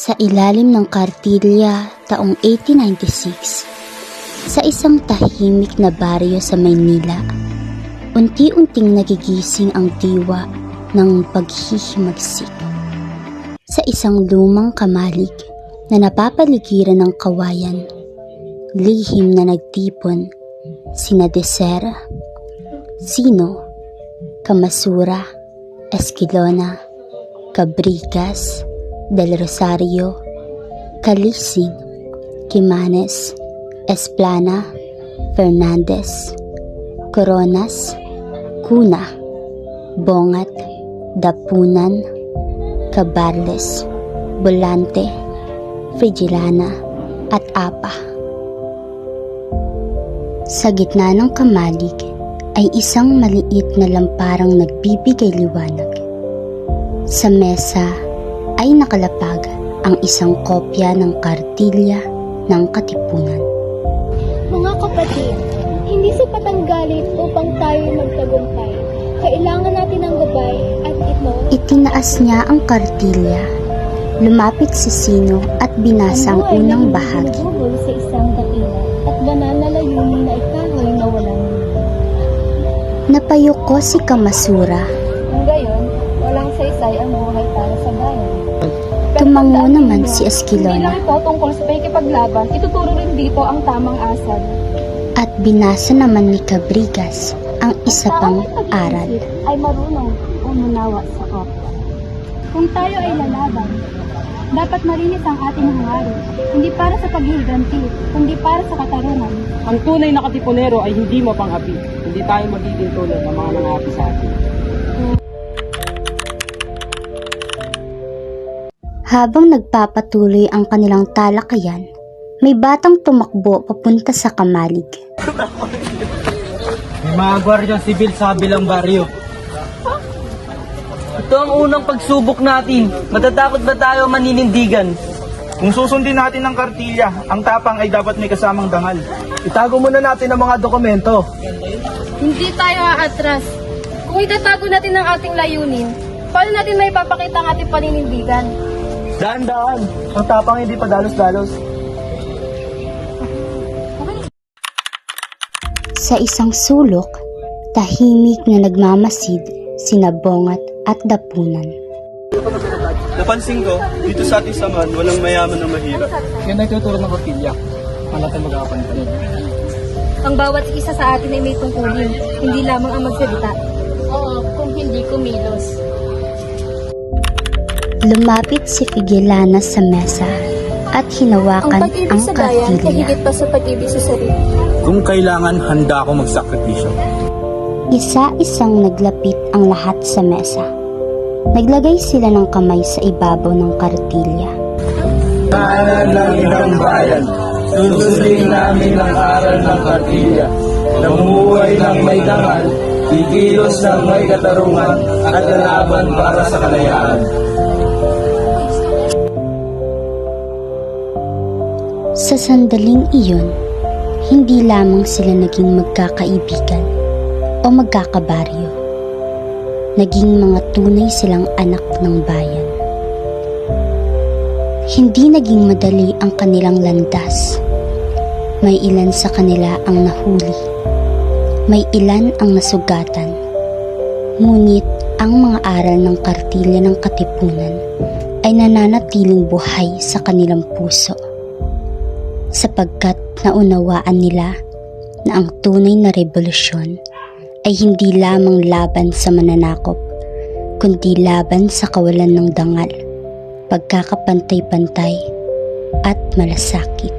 Sa ilalim ng Cartilla taong 1896, sa isang tahimik na baryo sa Maynila, unti-unting nagigising ang diwa ng paghihimagsik. Sa isang lumang kamalig na napapaligiran ng kawayan, lihim na nagtipon sina Desera, Sino, Camasura, Esquilona, Cabrigas, Del Rosario, Calising, Quimanes, Esplana, Fernandez, Coronas, Cuna, Bongat, Dapunan, Cabarles, Volante, Frigilana, at Apa. Sa gitna ng kamalig ay isang maliit na lamparang nagbibigay liwanag. Sa mesa ay nakalapag ang isang kopya ng Cartilla ng Katipunan. Mga kapatid, hindi sapat ang galit upang tayo magtagumpay. Kailangan natin ng gabay at ito. Itinaas niya ang Cartilla, lumapit si Sino at binasa ang unang bahagi. Ano sa isang dakila at banal na layunin na ikahoy na walang Napayuko si Camasura. Kung gayon, walang saysay ang buhay para sa bayan. Tumango naman si Hindi Esquilona lang ito tungkol sa pakikipaglaban, ituturo rin dito ang tamang asal. at binasa naman ni Cabrigas ang isa pang aral. Ay marunong umunawa sa kapwa. Kung tayo ay lalaban, dapat marinis ang ating hangarin, hindi para sa paghihiganti, kundi para sa katarungan. Ang tunay na katipunero ay hindi mapang-api. Hindi tayo magiging tulad ng mga nangapi sa atin. Habang nagpapatuloy ang kanilang talakayan, may batang tumakbo papunta sa kamalig. May mga gwardyang sibil sa kabilang baryo. Ito ang unang pagsubok natin. Matatakot ba tayo maninindigan? Kung susundin natin ang Cartilla, ang tapang ay dapat may kasamang dangal. Itago muna natin ang mga dokumento. Hindi tayo aatras. Kung itatago natin ang ating layunin, paano natin may papakita ang ating paninindigan? Daan-daan, ang tapang hindi pa dalos-dalos. Sa isang sulok, tahimik na nagmamasid sina Bongat at Dapunan. Napansin ko, dito sa ating samahan, walang mayaman na mahirap. Yan ay tuturo ng Cartilla. Wala tayong magkakapantan. Ang bawat isa sa atin ay may tungkulin, hindi lamang ang magsalita. Oo, kung hindi kumilos. Lumapit si Figilana sa mesa at hinawakan ang sa bayan ay Cartilla. higit pa sa pag-ibig sa sarili. Kung kailangan, handa ako magsakripisyo. Isa-isang naglapit ang lahat sa mesa. Naglagay sila ng kamay sa ibabaw ng Cartilla. Kanan ng ilang bayan, susundin namin ang aral ng Cartilla. Namuhay ng may dangal, kikilos ng may katarungan, at lalaban para sa kalayaan. Sa sandaling iyon, hindi lamang sila naging magkakaibigan o magkakabaryo. Naging mga tunay silang anak ng bayan. Hindi naging madali ang kanilang landas. May ilan sa kanila ang nahuli. May ilan ang nasugatan. Ngunit ang mga aral ng Cartilla ng Katipunan ay nananatiling buhay sa kanilang puso. Sapagkat naunawaan nila na ang tunay na revolusyon ay hindi lamang laban sa mananakop, kundi laban sa kawalan ng dangal, pagkakapantay-pantay at malasakit.